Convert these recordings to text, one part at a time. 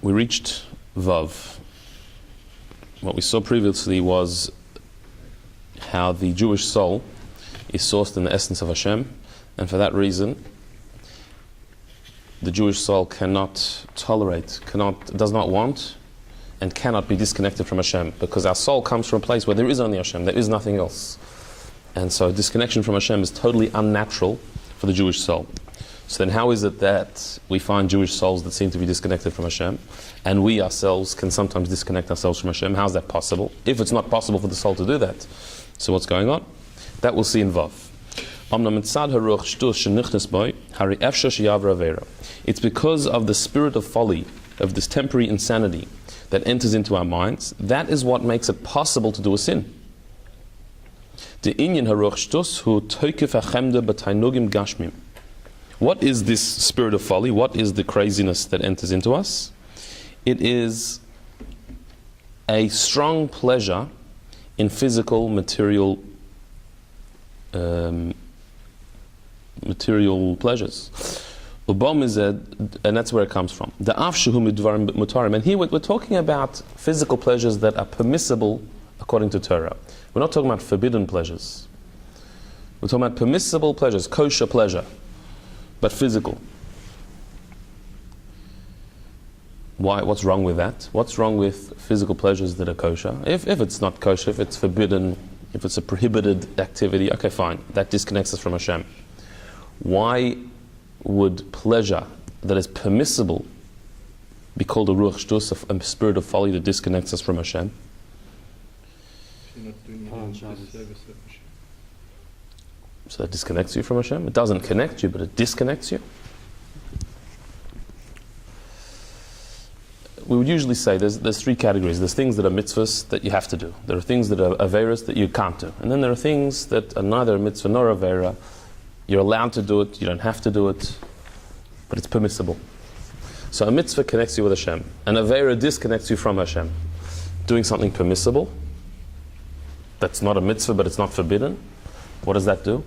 We reached Vav. What we saw previously was how the Jewish soul is sourced in the essence of Hashem, and for that reason the Jewish soul cannot tolerate, does not want, and cannot be disconnected from Hashem, because our soul comes from a place where there is only Hashem, there is nothing else. And so disconnection from Hashem is totally unnatural for the Jewish soul. So then how is it that we find Jewish souls that seem to be disconnected from Hashem, and we ourselves can sometimes disconnect ourselves from Hashem? How is that possible? If it's not possible for the soul to do that, so what's going on? That we'll see in Vav. It's because of the spirit of folly, of this temporary insanity that enters into our minds. That is what makes it possible to do a sin. What is this spirit of folly? What is the craziness that enters into us? It is a strong pleasure in physical, material pleasures. And that's where it comes from. And here we're talking about physical pleasures that are permissible according to Torah. We're not talking about forbidden pleasures. We're talking about permissible pleasures, kosher pleasure, but physical. Why? What's wrong with that? What's wrong with physical pleasures that are kosher? If it's not kosher, if it's forbidden, if it's a prohibited activity, okay, fine. That disconnects us from Hashem. Why would pleasure that is permissible be called a ruach shtus, a spirit of folly that disconnects us from Hashem? You're not doing any service of Hashem. So that disconnects you from Hashem? It doesn't connect you, but it disconnects you? We would usually say there's three categories. There's things that are mitzvahs that you have to do. There are things that are averas that you can't do. And then there are things that are neither a mitzvah nor a avera. You're allowed to do it, you don't have to do it, but it's permissible. So a mitzvah connects you with Hashem. An avera disconnects you from Hashem. Doing something permissible, that's not a mitzvah but it's not forbidden, what does that do?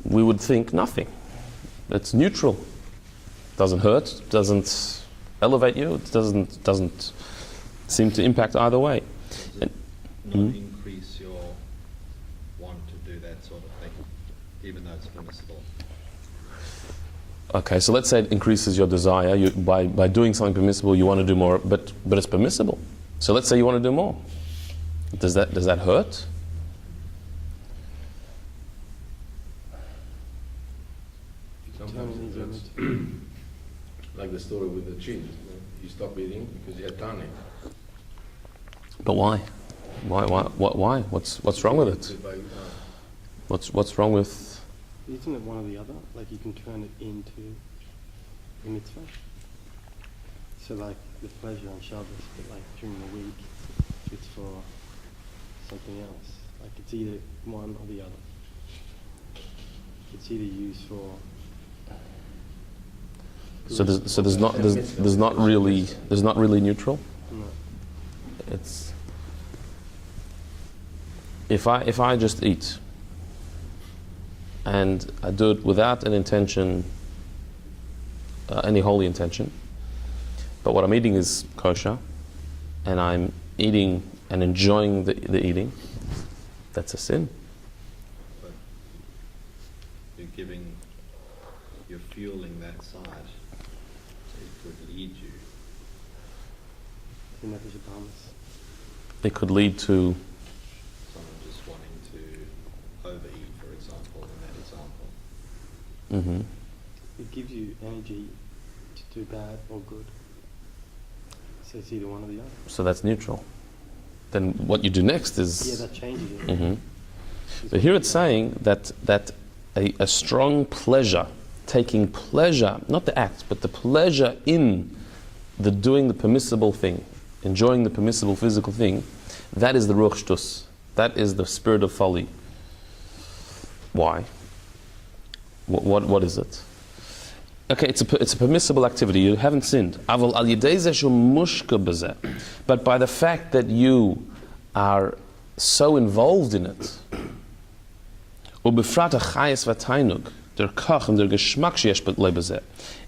We would think nothing. It's neutral. Doesn't hurt, doesn't elevate you, it doesn't seem to impact either way. Does it not increase your want to do that sort of thing, even though it's permissible? Okay, so let's say it increases your desire. By doing something permissible, you want to do more, but it's permissible. So let's say you want to do more. Does that hurt? Sometimes it's like the story with the chin. You stop eating because you had tonic. But why? Why? What's wrong with it? What's wrong with? Isn't it one or the other? Like you can turn it into a mitzvah. So like the pleasure on Shabbos, but like during the week, it's for something else. Like it's either one or the other. It's either used for. So there's not really neutral. No. It's if I just eat and I do it without an intention, any holy intention, but what I'm eating is kosher, and I'm eating and enjoying the eating, that's a sin. But you're fueling that side. Could lead you. It could lead to Someone just wanting to overeat, for example, in that example. mm-hmm. It gives you energy to do bad or good. So it's either one or the other. So that's neutral. Then what you do next is that changes it. Mm-hmm. But here it's saying that a strong pleasure, taking pleasure, not the act, but the pleasure in the doing the permissible thing, enjoying the permissible physical thing, that is the ruach shtus. That is the spirit of folly. Why? What is it? Okay, it's a permissible activity. You haven't sinned. But by the fact that you are so involved in it,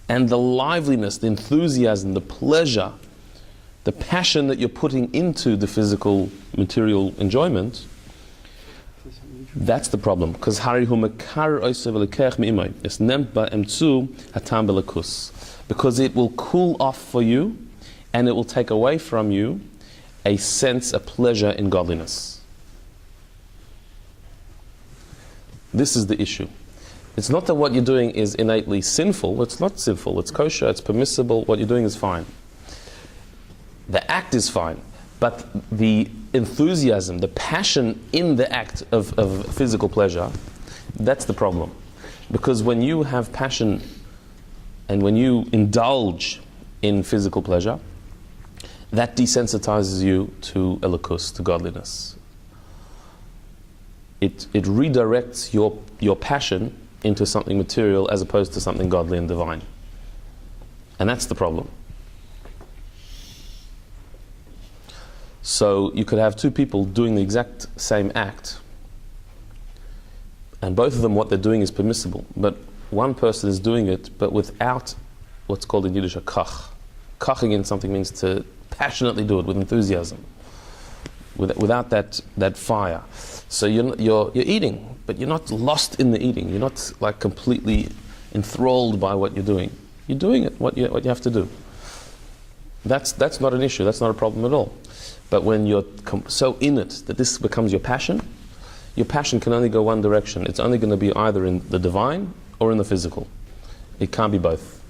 and the liveliness, the enthusiasm, the pleasure, the passion that you're putting into the physical material enjoyment, that's the problem. Because because it will cool off for you, and it will take away from you a sense, a pleasure in godliness. This is the issue. It's not that what you're doing is innately sinful. It's not sinful. It's kosher. It's permissible. What you're doing is fine. The act is fine. But the enthusiasm, the passion in the act of physical pleasure, that's the problem. Because when you have passion and when you indulge in physical pleasure, that desensitizes you to elikus, to godliness. It redirects your passion into something material as opposed to something godly and divine. And that's the problem. So you could have two people doing the exact same act, and both of them, what they're doing is permissible, but one person is doing it but without what's called in Yiddish a kach. Kaching in something means to passionately do it with enthusiasm, without that fire. So you're eating, but you're not lost in the eating. You're not like completely enthralled by what you're doing. You're doing it, what you have to do. That's not an issue. That's not a problem at all. But when you're so in it that this becomes your passion can only go one direction. It's only going to be either in the divine or in the physical. It can't be both.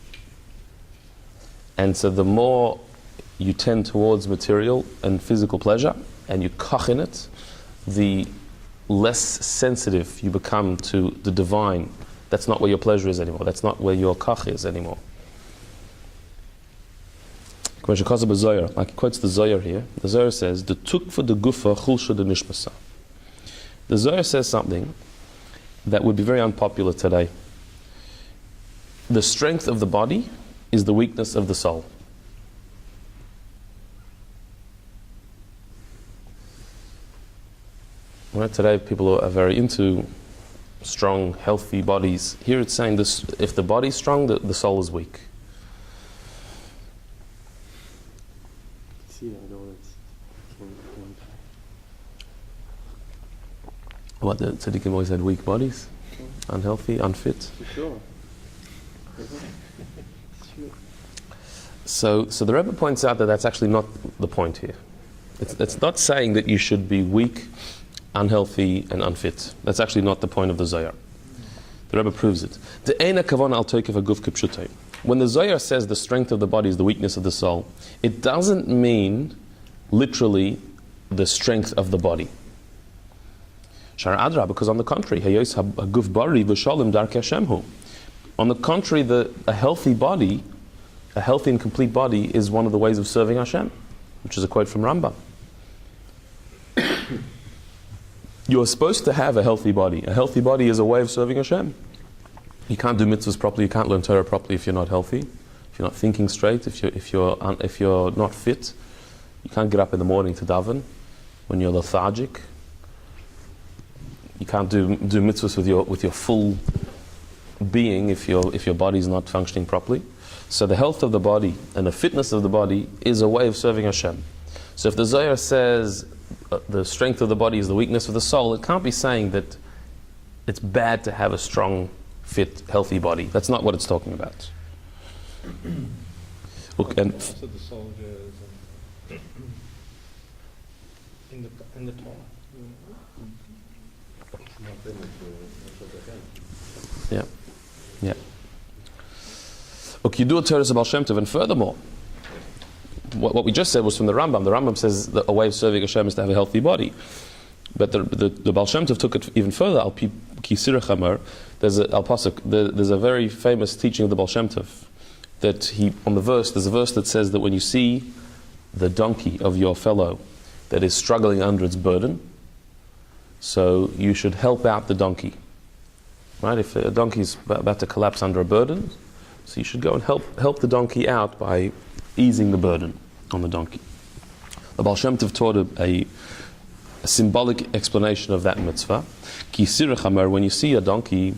And so the more you tend towards material and physical pleasure, and you koch in it, the less sensitive you become to the divine. That's not where your pleasure is anymore. That's not where your koch is anymore. Like he quotes the Zohar here. The Zohar says, "The tukva de gufa chulsha de nishmasa." The Zohar says something that would be very unpopular today. The strength of the body is the weakness of the soul. Right, today people are very into strong, healthy bodies. Here it's saying this: if the body's strong, the soul is weak. See that all it's What the tzaddikim always had: weak bodies, unhealthy, unfit. for sure. So the Rebbe points out that that's actually not the point here. It's not saying that you should be weak, unhealthy, and unfit. That's actually not the point of the Zohar. The Rebbe proves it. When the Zohar says the strength of the body is the weakness of the soul, it doesn't mean literally the strength of the body. Because on the contrary, on the contrary, a healthy body, a healthy and complete body, is one of the ways of serving Hashem, which is a quote from Rambam. You're supposed to have a healthy body. A healthy body is a way of serving Hashem. You can't do mitzvahs properly, you can't learn Torah properly if you're not healthy, if you're not thinking straight, if you're not fit. You can't get up in the morning to daven when you're lethargic. You can't do mitzvahs with your full being if your body's not functioning properly. So the health of the body and the fitness of the body is a way of serving Hashem. So if the Zohar says the strength of the body is the weakness of the soul, it can't be saying that it's bad to have a strong, fit, healthy body. That's not what it's talking about. Look, and Also the soldiers and in the Torah. yeah. Okay, you do a Torah Baal Shem Tov, and furthermore, what we just said was from the Rambam. The Rambam says that a way of serving Hashem is to have a healthy body. But the Baal Shem Tov took it even further. Al Pi Kisirach Amar, there's a very famous teaching of the Baal Shem Tov that there's a verse that says that when you see the donkey of your fellow that is struggling under its burden, so you should help out the donkey. Right? If a donkey is about to collapse under a burden, so you should go and help the donkey out by easing the burden on the donkey. The Baal Shem Tov taught a symbolic explanation of that mitzvah. Ki sirach amar, when you see a donkey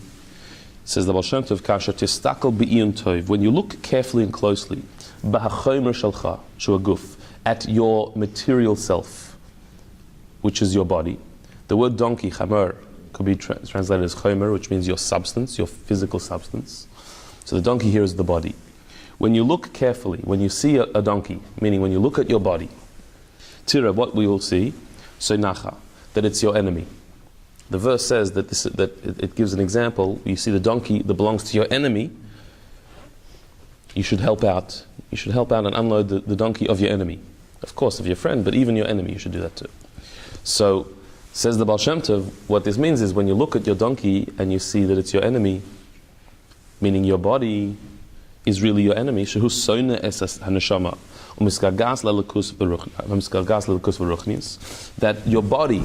Says the Baal Shem Tov, Kasha tistakel be'iyun tov, when you look carefully and closely, b'hachomer shalcha, shu aguf, at your material self, which is your body. The word donkey, chamer, could be translated as chomer, which means your substance, your physical substance. So the donkey here is the body. When you look carefully, when you see a donkey, meaning when you look at your body, tira, what we will see, soinacha, that it's your enemy. The verse says that it gives an example. You see the donkey that belongs to your enemy. You should help out. You should help out and unload the donkey of your enemy. Of course, of your friend, but even your enemy, you should do that too. So, says the Baal Shem Tov, what this means is when you look at your donkey and you see that it's your enemy, meaning your body is really your enemy, shehu soine es haneshama umiskargas lelekus v'ruchnis, that your body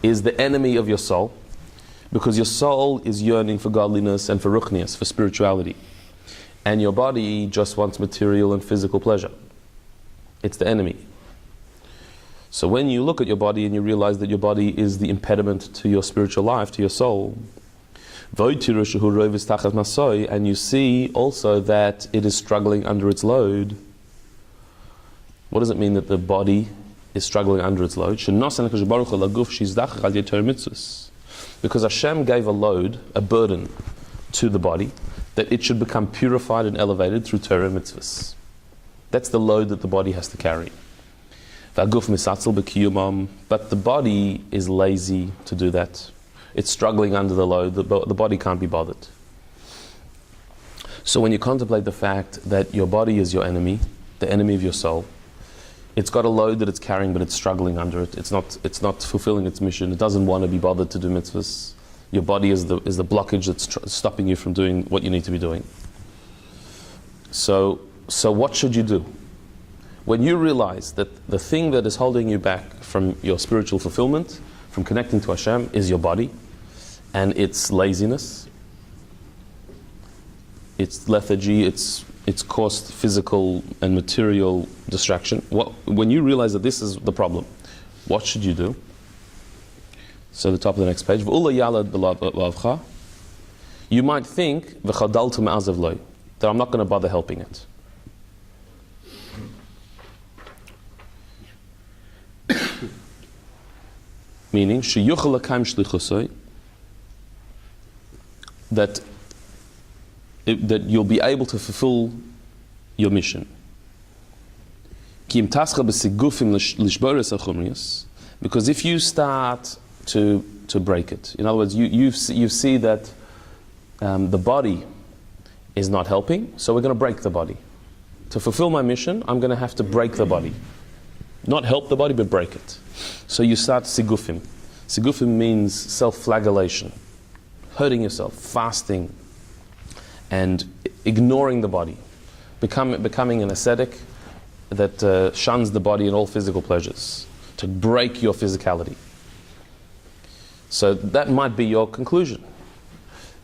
is the enemy of your soul, because your soul is yearning for godliness and for ruchnias, for spirituality, and your body just wants material and physical pleasure. It's the enemy. So when you look at your body and you realize that your body is the impediment to your spiritual life, to your soul, and you see also that it is struggling under its load. What does it mean that the body is struggling under its load? Because Hashem gave a load, a burden to the body, that it should become purified and elevated through Torah and mitzvahs. That's the load that the body has to carry. But the body is lazy to do that. It's struggling under the load. The body can't be bothered. So when you contemplate the fact that your body is your enemy, the enemy of your soul, it's got a load that it's carrying, but it's struggling under it. It's not fulfilling its mission. It doesn't want to be bothered to do mitzvahs. Your body is the blockage that's stopping you from doing what you need to be doing. So what should you do? When you realize that the thing that is holding you back from your spiritual fulfillment, from connecting to Hashem, is your body, and its laziness, its lethargy, its caused physical and material distraction. When you realize that this is the problem, what should you do? So the top of the next page. You might think that I'm not going to bother helping it. Meaning, that you'll be able to fulfill your mission. Because if you start to break it, in other words, you see that the body is not helping, so we're going to break the body. To fulfill my mission, I'm going to have to break the body. Not help the body, but break it. So you start sigufim. Sigufim means self-flagellation, hurting yourself, fasting, and ignoring the body, becoming an ascetic that shuns the body and all physical pleasures, to break your physicality. So that might be your conclusion.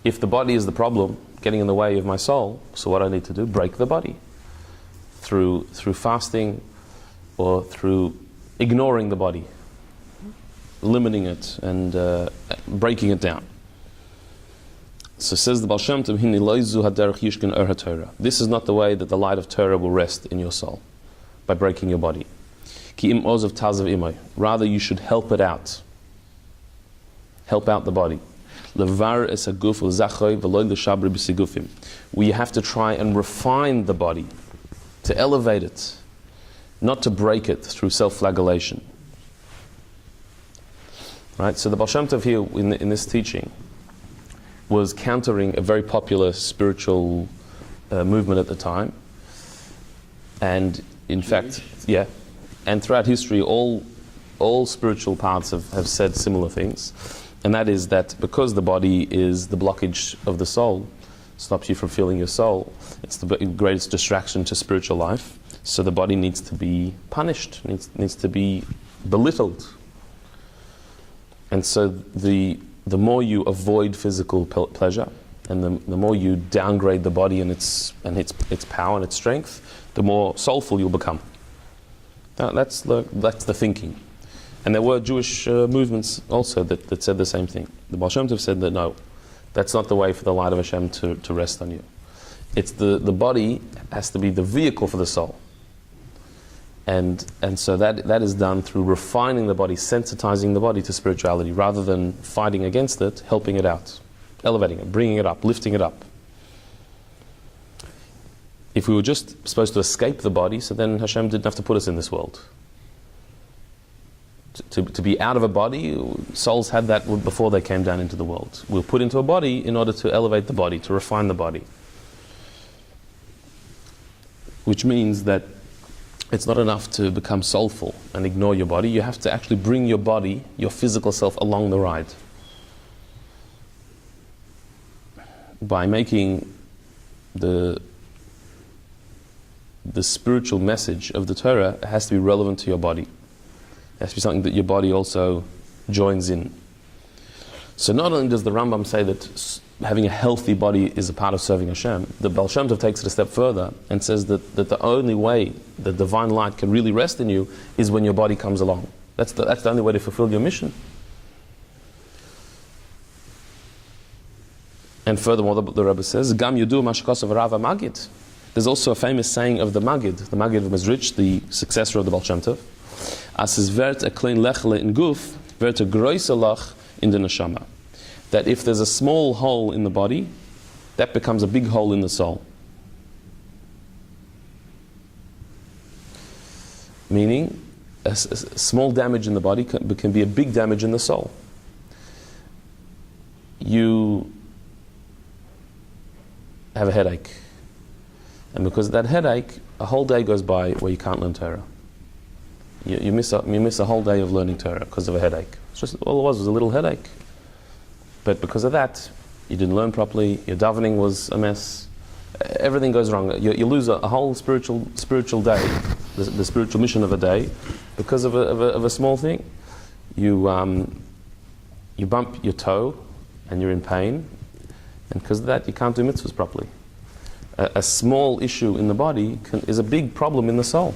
If the body is the problem, getting in the way of my soul, so what I need to do? Break the body through fasting, or through ignoring the body, limiting it and breaking it down. So says the Baal Shem Tov, this is not the way that the light of Torah will rest in your soul, by breaking your body. Rather, you should help it out. Help out the body. We have to try and refine the body, to elevate it, not to break it through self-flagellation. Right? So the Baal Shem Tov here in this teaching was countering a very popular spiritual movement at the time. And in fact, and throughout history, all spiritual paths have said similar things. And that is that because the body is the blockage of the soul, stops you from feeling your soul, it's the greatest distraction to spiritual life. So the body needs to be punished, needs to be belittled. And so the more you avoid physical pleasure, and the more you downgrade the body and its power and its strength, the more soulful you'll become. That's the thinking. And there were Jewish movements also that said the same thing. The Baal Shem Tov said that no, That's not the way for the light of Hashem to rest on you. It's the body has to be the vehicle for the soul. And so that is done through refining the body, sensitizing the body to spirituality, rather than fighting against it, helping it out, elevating it, bringing it up, lifting it up. If we were just supposed to escape the body, so then Hashem didn't have to put us in this world. To be out of a body, souls had that before they came down into the world. We were put into a body in order to elevate the body, to refine the body. Which means that it's not enough to become soulful and ignore your body. You have to actually bring your body, your physical self, along the ride. By making the spiritual message of the Torah, it has to be relevant to your body. It has to be something that your body also joins in. So not only does the Rambam say that having a healthy body is a part of serving Hashem, the Baal Shem Tov takes it a step further and says that the only way the divine light can really rest in you is when your body comes along. That's the only way to fulfill your mission. And furthermore, the Rebbe says, Gam Yudu Mashkosav Rava Magid. There's also a famous saying of the Magid of Mezrich, the successor of the Baal Shem Tov. As is vert a klein lechle in guf, vert a groise lach in the neshama. That if there's a small hole in the body, that becomes a big hole in the soul. Meaning, a small damage in the body can be a big damage in the soul. You have a headache. And because of that headache, a whole day goes by where you can't learn Torah. You miss a whole day of learning Torah because of a headache. It's just all it was a little headache. But because of that, you didn't learn properly. Your davening was a mess. Everything goes wrong. You lose a whole spiritual day, the spiritual mission of a day, because of a small thing. You bump your toe, and you're in pain, and because of that, you can't do mitzvahs properly. A small issue in the body is a big problem in the soul.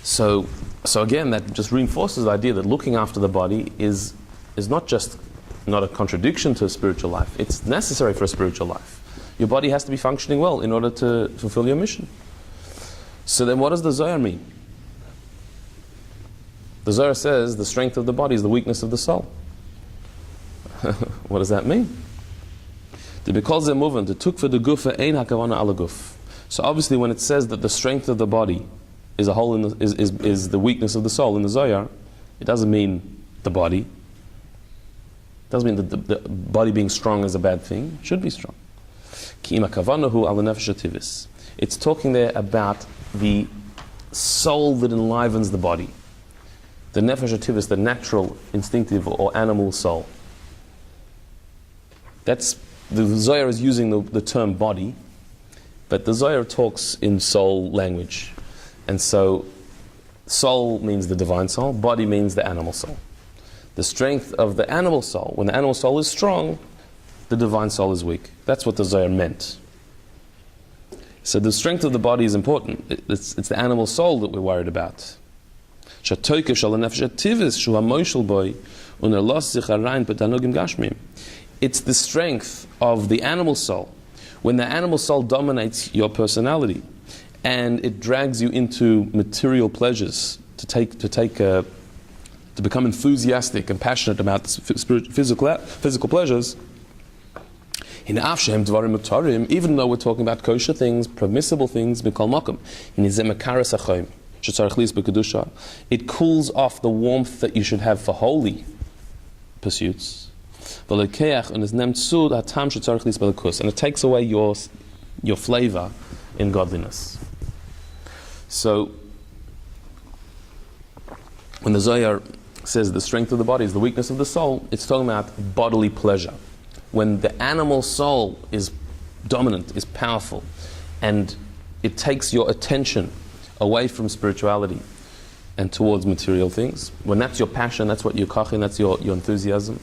So again, that just reinforces the idea that looking after the body is not a contradiction to a spiritual life. It's necessary for a spiritual life. Your body has to be functioning well in order to fulfill your mission. So then what does the Zohar mean? The Zohar says the strength of the body is the weakness of the soul. What does that mean? Because they're moving, the tuk for the gufa ein hakavana ala guf. So obviously when it says that the strength of the body is a hole in is the weakness of the soul in the Zohar, it doesn't mean the body. It doesn't mean that the body being strong is a bad thing. It should be strong. It's talking there about the soul that enlivens the body. The nefesh hativis, the natural, instinctive or animal soul. That's the Zohar is using the term body, but the Zohar talks in soul language. And so, soul means the divine soul, body means the animal soul. The strength of the animal soul, when the animal soul is strong, the divine soul is weak. That's what the Zohar meant. So the strength of the body is important. It's the animal soul that we're worried about. It's the strength of the animal soul. When the animal soul dominates your personality, and it drags you into material pleasures, to become enthusiastic and passionate about physical pleasures. Even though we're talking about kosher things, permissible things, it cools off the warmth that you should have for holy pursuits. And it takes away your flavor in godliness. So, when the Zohar says the strength of the body is the weakness of the soul, it's talking about bodily pleasure. When the animal soul is dominant, is powerful, and it takes your attention away from spirituality and towards material things, when that's your passion, that's what you're koching, that's your enthusiasm,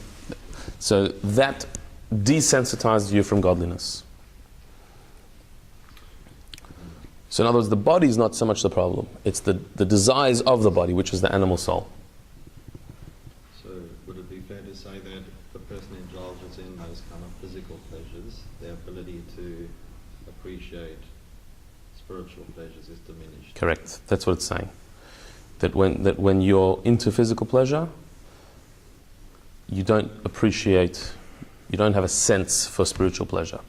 so that desensitizes you from godliness. So in other words, the body is not so much the problem. It's the desires of the body, which is the animal soul. So would it be fair to say in those kind of physical pleasures, their ability to appreciate spiritual pleasures is diminished. Correct. That's what it's saying. That when you're into physical pleasure, you don't appreciate, you don't have a sense for spiritual pleasure.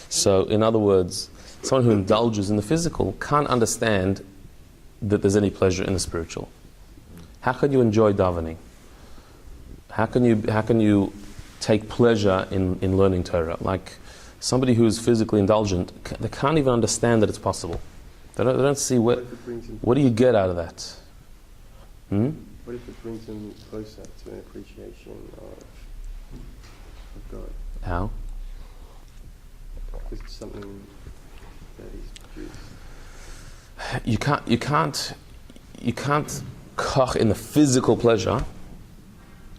So, in other words, someone who indulges in the physical can't understand that there's any pleasure in the spiritual. How can you enjoy davening? How can you take pleasure in learning Torah? Like somebody who is physically indulgent, they can't even understand that it's possible. They don't see what do you get out of that? What if it brings them closer to an appreciation of God? How? It's something that He's produced. You can't koch in the physical pleasure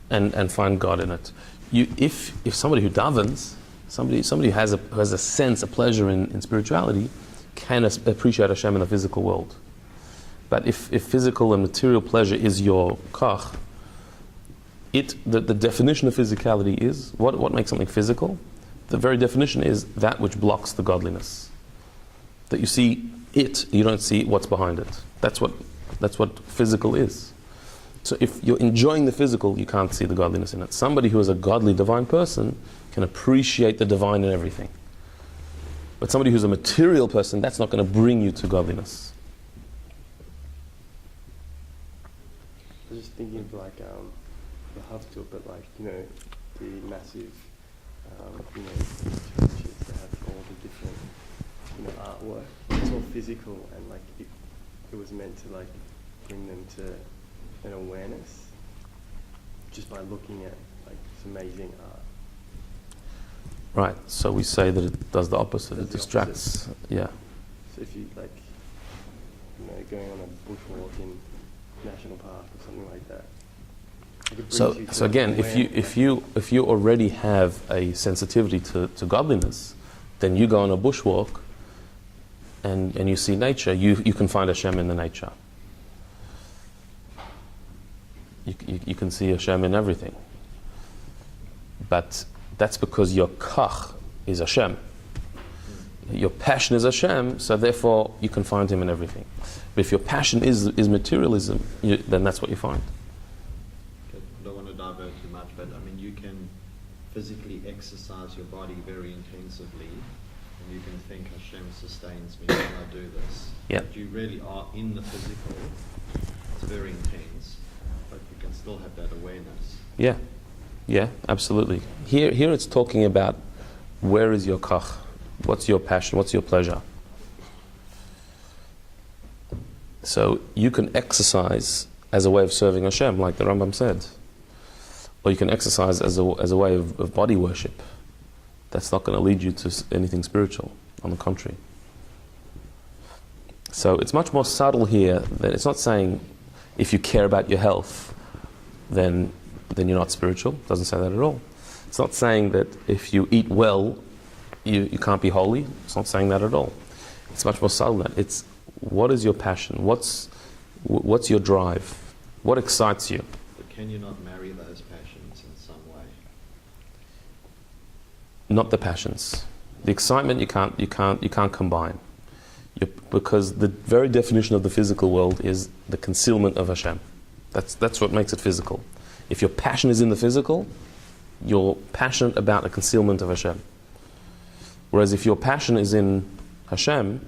and find God in it. If somebody who davens, somebody who has a sense, a pleasure in spirituality, can appreciate Hashem in the physical world. But if physical and material pleasure is your koch, the definition of physicality is what makes something physical. The very definition is that which blocks the godliness. That you see it, you don't see what's behind it. That's what physical is. So if you're enjoying the physical, you can't see the godliness in it. Somebody who is a godly, divine person can appreciate the divine in everything. But somebody who's a material person, that's not going to bring you to godliness. I was just thinking of like the Haftorah, but like, you know, the massive, you know, churches that have all the different, you know, artwork. It's all physical, and like it was meant to like bring them to an awareness just by looking at like this amazing art. Right. So we say that it does the opposite. It distracts. Yeah. So if you like, you know, going on a bushwalk in National Park or something like that. So again, if you already have a sensitivity to godliness, then you go on a bushwalk and you see nature, you can find Hashem in the nature. You can see Hashem in everything. But that's because your kach is Hashem. Your passion is Hashem, so therefore you can find Him in everything. But if your passion is materialism, then that's what you find. Okay, I don't want to divert too much, but I mean, you can physically exercise your body very intensively, and you can think Hashem sustains me when I do this. Yeah. But you really are in the physical. It's very intense, but you can still have that awareness. Yeah, absolutely. Here it's talking about where is your kach, what's your passion, what's your pleasure. So you can exercise as a way of serving Hashem, like the Rambam said, or you can exercise as a way of body worship. That's not going to lead you to anything spiritual. On the contrary. So it's much more subtle here. That it's not saying if you care about your health, then you're not spiritual. It doesn't say that at all. It's not saying that if you eat well, you can't be holy. It's not saying that at all. It's much more subtle than that. It's what is your passion? What's your drive? What excites you? But can you not marry those passions in some way? Not the passions. The excitement you can't combine. Because the very definition of the physical world is the concealment of Hashem. That's what makes it physical. If your passion is in the physical, you're passionate about the concealment of Hashem. Whereas if your passion is in Hashem,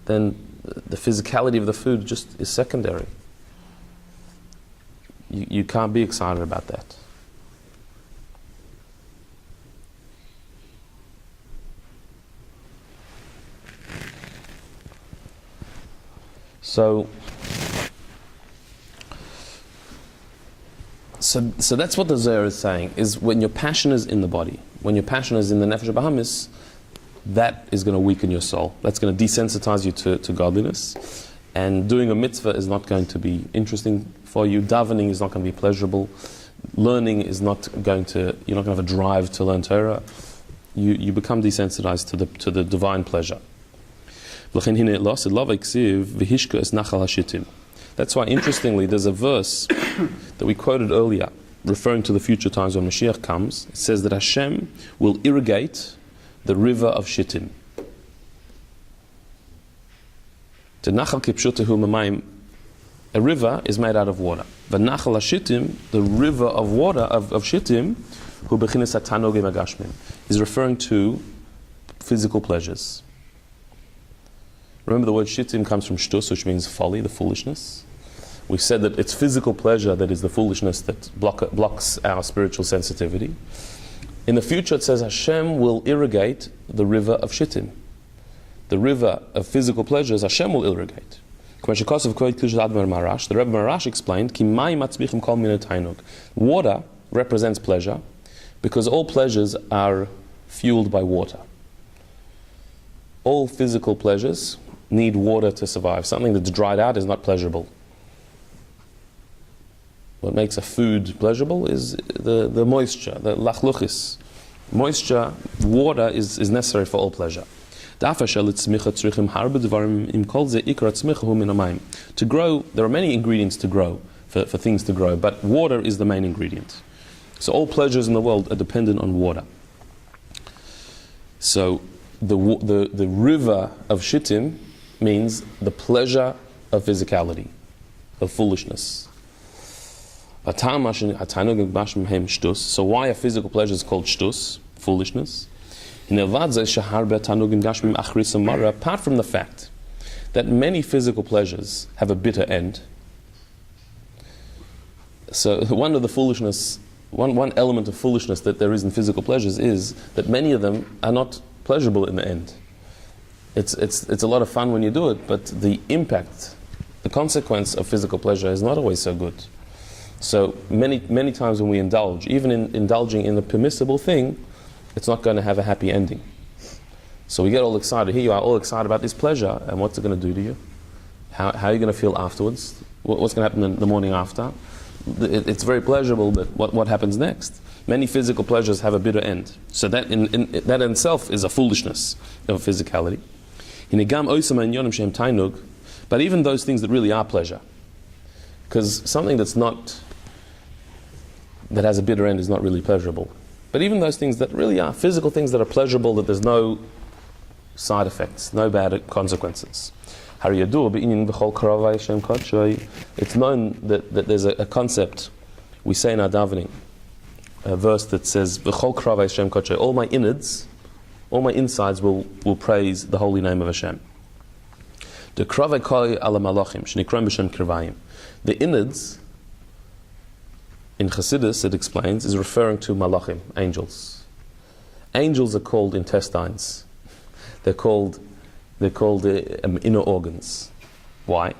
then the physicality of the food just is secondary. You can't be excited about that. So that's what the Zohar is saying, is when your passion is in the body, when your passion is in the Nefesh HaBahamis, that is going to weaken your soul. That's going to desensitize you to godliness. And doing a mitzvah is not going to be interesting for you. Davening is not going to be pleasurable. Learning is not going to, you're not going to have a drive to learn Torah. You become desensitized to the divine pleasure. That's why, interestingly, there's a verse that we quoted earlier referring to the future times when Mashiach comes, it says that Hashem will irrigate the river of Shittim. A river is made out of water. V'nachal HaShittim, the river of water of Shittim, hu bechinas hatanogim agashmim, is referring to physical pleasures. Remember, the word Shittim comes from shtus, which means folly, the foolishness. We said that it's physical pleasure that is the foolishness that blocks our spiritual sensitivity. In the future, it says Hashem will irrigate the river of Shittim. The river of physical pleasures, Hashem will irrigate. The Rebbe Marash explained, Ki mayim matzmichim kol min tainug. Water represents pleasure because all pleasures are fueled by water. All physical pleasures need water to survive. Something that's dried out is not pleasurable. What makes a food pleasurable is the moisture, the lachluchis. Moisture, water is necessary for all pleasure. To grow, there are many ingredients to grow, for things to grow, but water is the main ingredient. So all pleasures in the world are dependent on water. So the river of Shittim means the pleasure of physicality, of foolishness. So why are physical pleasures called shtus, foolishness? Apart from the fact that many physical pleasures have a bitter end. So one of the foolishness, one element of foolishness that there is in physical pleasures is that many of them are not pleasurable in the end. It's a lot of fun when you do it, but the impact, the consequence of physical pleasure is not always so good. So many times when we indulge, even in indulging in a permissible thing, it's not going to have a happy ending. So we get all excited. Here you are, all excited about this pleasure, and what's it going to do to you? How are you going to feel afterwards? What's going to happen in the morning after? It's very pleasurable, but what happens next? Many physical pleasures have a bitter end. So that in itself is a foolishness of physicality. But even those things that really are pleasure, because something that has a bitter end is not really pleasurable. But even those things that really are physical things that are pleasurable, that there's no side effects, no bad consequences. It's known that there's a concept we say in our davening, a verse that says, all my innards, all my insides will praise the holy name of Hashem. The innards, in Chassidus, it explains, is referring to malachim, angels. Angels are called intestines. They're called inner organs. Why?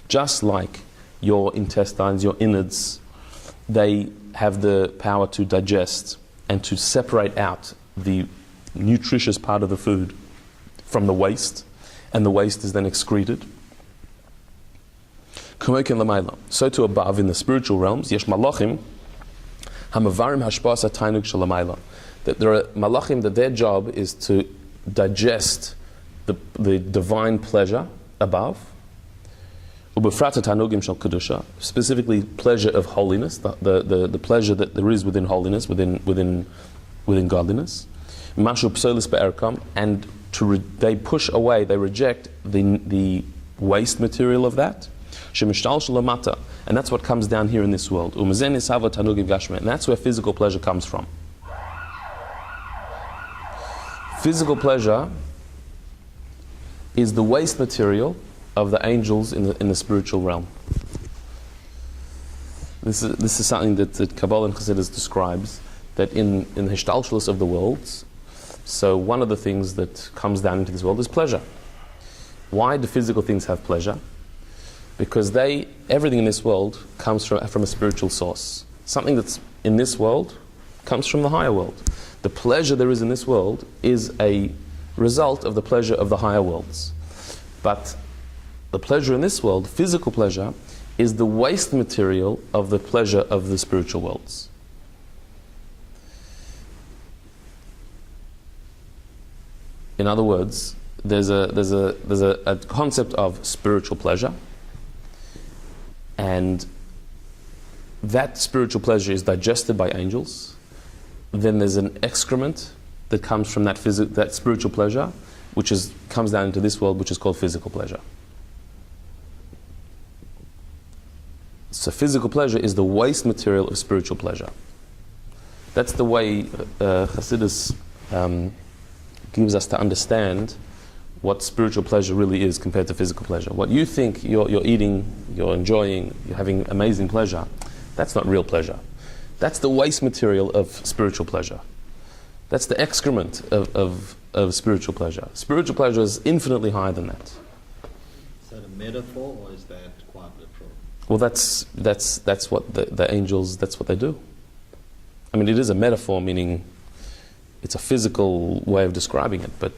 Just like your intestines, your innards, they have the power to digest and to separate out the nutritious part of the food from the waste, and the waste is then excreted. So to above, in the spiritual realms, yesh malachim hamavarim hashpas atainug shalamayla. That there are malachim that their job is to digest the divine pleasure above. Ubefrat tanugim shel kedusha, specifically pleasure of holiness, the pleasure that there is within holiness, within godliness. Mashu psolis be'erkam, and they push away, they reject the waste material of that. And that's what comes down here in this world. And that's where physical pleasure comes from. Physical pleasure is the waste material of the angels in the spiritual realm. This is something that Kabbalah and Chassidus describes, that in the Hishtalshelus of the worlds, so one of the things that comes down into this world is pleasure. Why do physical things have pleasure? Because everything in this world comes from a spiritual source. Something that's in this world comes from the higher world. The pleasure there is in this world is a result of the pleasure of the higher worlds. But the pleasure in this world, physical pleasure, is the waste material of the pleasure of the spiritual worlds. In other words, there's a concept of spiritual pleasure, and that spiritual pleasure is digested by angels. Then there's an excrement that comes from that spiritual pleasure, which comes down into this world, which is called physical pleasure. So physical pleasure is the waste material of spiritual pleasure. That's the way Hasidus gives us to understand what spiritual pleasure really is compared to physical pleasure. What you think you're eating, you're enjoying, you're having amazing pleasure, that's not real pleasure. That's the waste material of spiritual pleasure. That's the excrement of spiritual pleasure. Spiritual pleasure is infinitely higher than that. Is that a metaphor or is that quite literal? Well, that's what the angels, that's what they do. I mean, it is a metaphor, meaning it's a physical way of describing it, but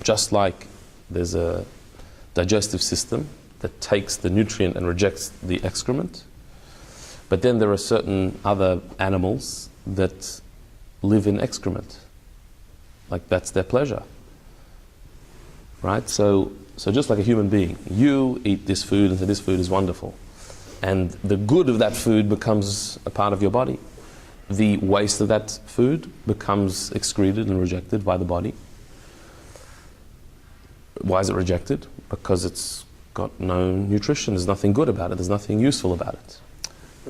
just like there's a digestive system that takes the nutrient and rejects the excrement, but then there are certain other animals that live in excrement. Like that's their pleasure. Right? So just like a human being, you eat this food and say this food is wonderful. And the good of that food becomes a part of your body. The waste of that food becomes excreted and rejected by the body. Why is it rejected? Because it's got no nutrition. There's nothing good about it. There's nothing useful about it.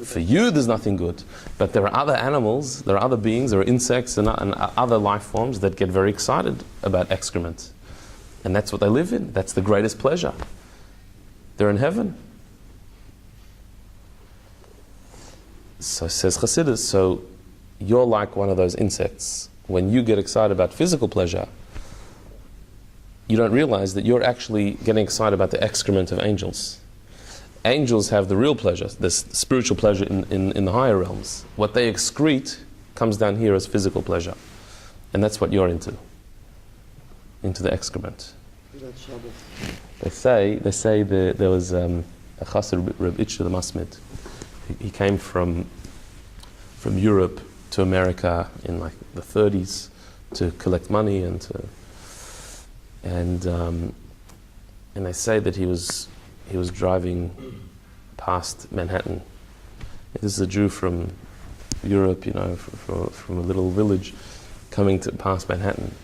For you, there's nothing good. But there are other animals, there are other beings, there are insects and other life forms that get very excited about excrement. And that's what they live in. That's the greatest pleasure. They're in heaven. So says Chassidus, so you're like one of those insects. When you get excited about physical pleasure, you don't realize that you're actually getting excited about the excrement of angels. Angels have the real pleasure, this spiritual pleasure in the higher realms. What they excrete comes down here as physical pleasure. And that's what you're into the excrement. They say there was a chassid, Rebbe the Masmid. He came from Europe to America in like the 30s to collect money and they say that he was driving past Manhattan. This is a Jew from Europe, from a little village, coming past Manhattan.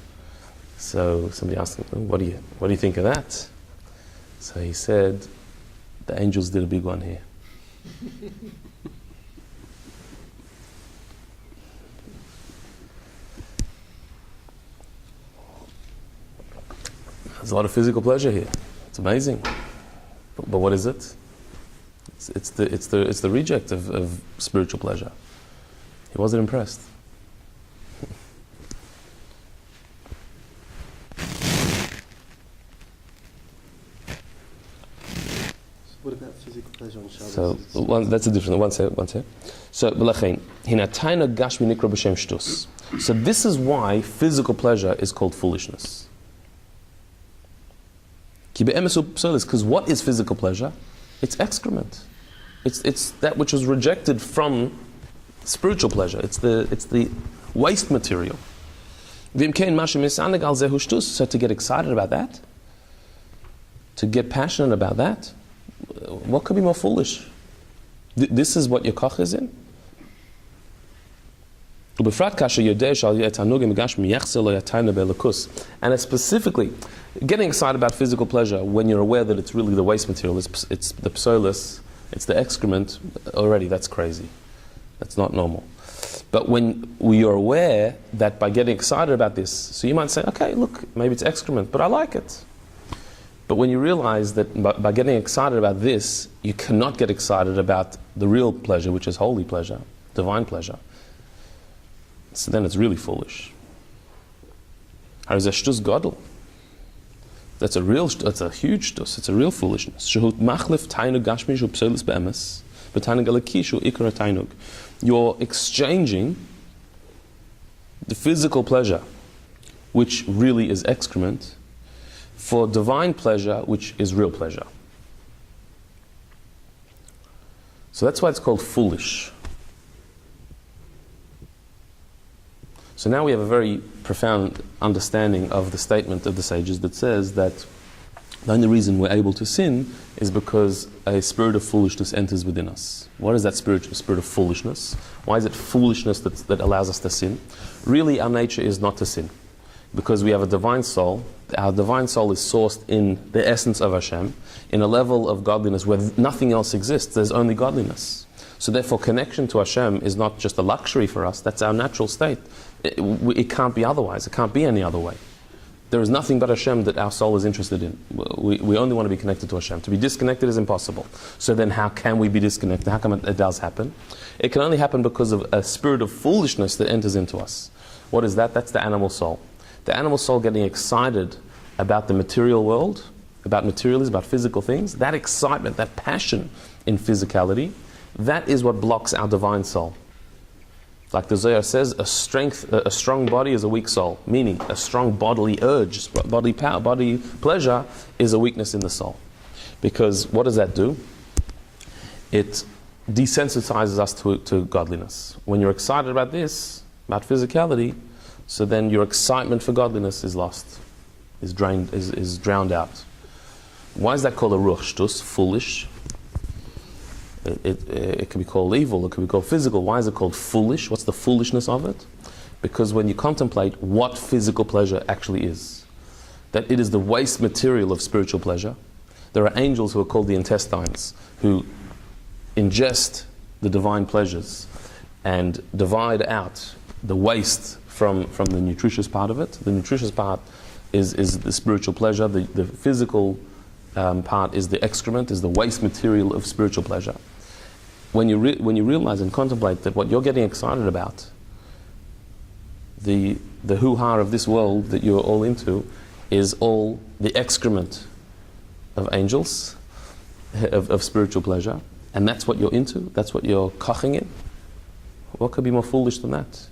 So somebody asked him, "What do you think of that?" So he said, "The angels did a big one here." There's a lot of physical pleasure here. It's amazing. But what is it? It's the reject of spiritual pleasure. He wasn't impressed. What about physical pleasure on Shabbos? So that's a different one. One sec. So So this is why physical pleasure is called foolishness. Because what is physical pleasure? It's excrement. It's that which was rejected from spiritual pleasure. It's the waste material. So to get excited about that, to get passionate about that, what could be more foolish? This is what your koch is in. And it's specifically getting excited about physical pleasure when you're aware that it's really the waste material, it's the psolis, it's the excrement, already that's crazy. That's not normal. But when you're aware that by getting excited about this, so you might say, okay, look, maybe it's excrement, but I like it. But when you realize that by getting excited about this, you cannot get excited about the real pleasure, which is holy pleasure, divine pleasure, so then it's really foolish. That's a huge shtus. It's a real foolishness. You're exchanging the physical pleasure, which really is excrement, for divine pleasure, which is real pleasure. So that's why it's called foolish. So now we have a very profound understanding of the statement of the sages that says that The only reason we're able to sin is because a spirit of foolishness enters within us. What is that spirit of foolishness? Why is it foolishness that allows us to sin? Really, our nature is not to sin. Because we have a divine soul. Our divine soul is sourced in the essence of Hashem, in a level of godliness where nothing else exists. There's only godliness. So therefore, connection to Hashem is not just a luxury for us. That's our natural state. It can't be otherwise. It can't be any other way. There is nothing but Hashem that our soul is interested in. We only want to be connected to Hashem. To be disconnected is impossible. So then how can we be disconnected? How come it does happen? It can only happen because of a spirit of foolishness that enters into us. What is that? That's the animal soul. The animal soul getting excited about the material world, about materialism, about physical things, that excitement, that passion in physicality, that is what blocks our divine soul. Like the Zohar says, a strong body is a weak soul, meaning a strong bodily urge, bodily power, bodily pleasure is a weakness in the soul. Because what does that do? It desensitizes us to godliness. When you're excited about this, about physicality, so then your excitement for godliness is lost, is drowned out. Why is that called a ruach shtus, foolish? It can be called evil, it can be called physical. Why is it called foolish? What's the foolishness of it? Because when you contemplate what physical pleasure actually is, that it is the waste material of spiritual pleasure. There are angels who are called the intestines, who ingest the divine pleasures and divide out the waste from the nutritious part of it. The nutritious part is the spiritual pleasure. The physical part is the excrement, is the waste material of spiritual pleasure. When you realize and contemplate that what you're getting excited about, the hoo-ha of this world that you're all into, is all the excrement of angels, of spiritual pleasure, and that's what you're into, that's what you're koching in, what could be more foolish than that?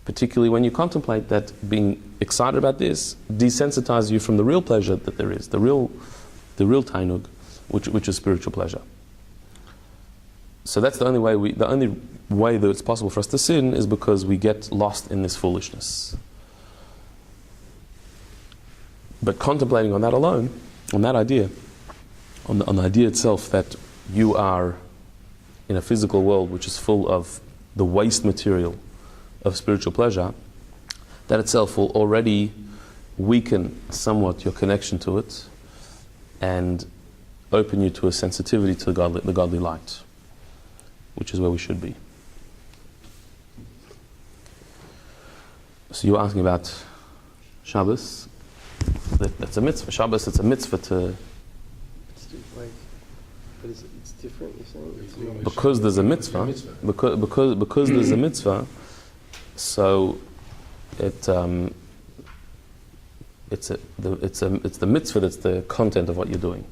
Particularly when you contemplate that being excited about this desensitizes you from the real pleasure that there is, the real tainug, which is spiritual pleasure. So that's the only way that it's possible for us to sin is because we get lost in this foolishness. But contemplating on that alone, on that idea, on the idea itself that you are in a physical world which is full of the waste material of spiritual pleasure, that itself will already weaken somewhat your connection to it and open you to a sensitivity to the godly light, which is where we should be. So you're asking about Shabbos. That's a mitzvah. Shabbos, it's a mitzvah to... But it's different, you're saying? Because there's a mitzvah, because there's a mitzvah, so it's the mitzvah that's the content of what you're doing.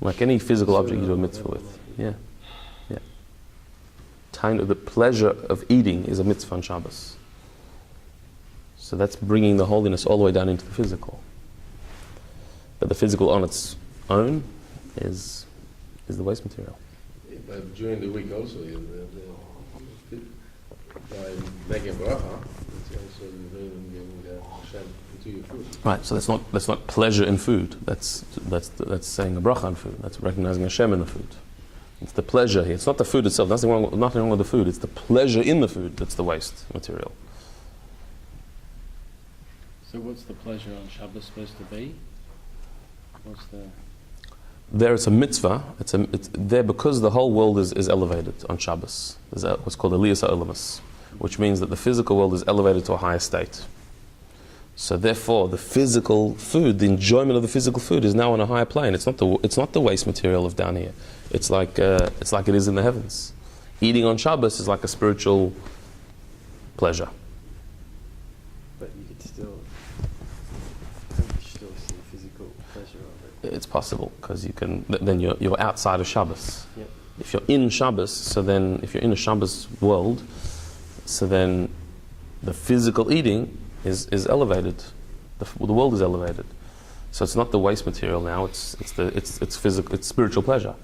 Like any physical object you do a mitzvah with. Yeah. The pleasure of eating is a mitzvah on Shabbos. So that's bringing the holiness all the way down into the physical. But the physical on its own is the waste material. Yeah, but during the week also, by making bracha, it's also bringing Hashem into your food. Right. So that's not pleasure in food. That's saying a bracha on food. That's recognizing Hashem in the food. It's the pleasure here. It's not the food itself. Nothing wrong with the food. It's the pleasure in the food that's the waste material. So what's the pleasure on Shabbos supposed to be? What's the... There it's a mitzvah. It's there because the whole world is elevated on Shabbos. There's what's called Aliyas HaOlamus, which means that the physical world is elevated to a higher state. So therefore, the physical food, the enjoyment of the physical food, is now on a higher plane. It's not the waste material of down here. It's like it is in the heavens. Eating on Shabbos is like a spiritual pleasure. But you could still see physical pleasure of it. It's possible because you can. Then you're outside of Shabbos. Yep. If you're in Shabbos, so then if you're in a Shabbos world, so then the physical eating is elevated. The world is elevated. So it's not the waste material now. It's physical. It's spiritual pleasure.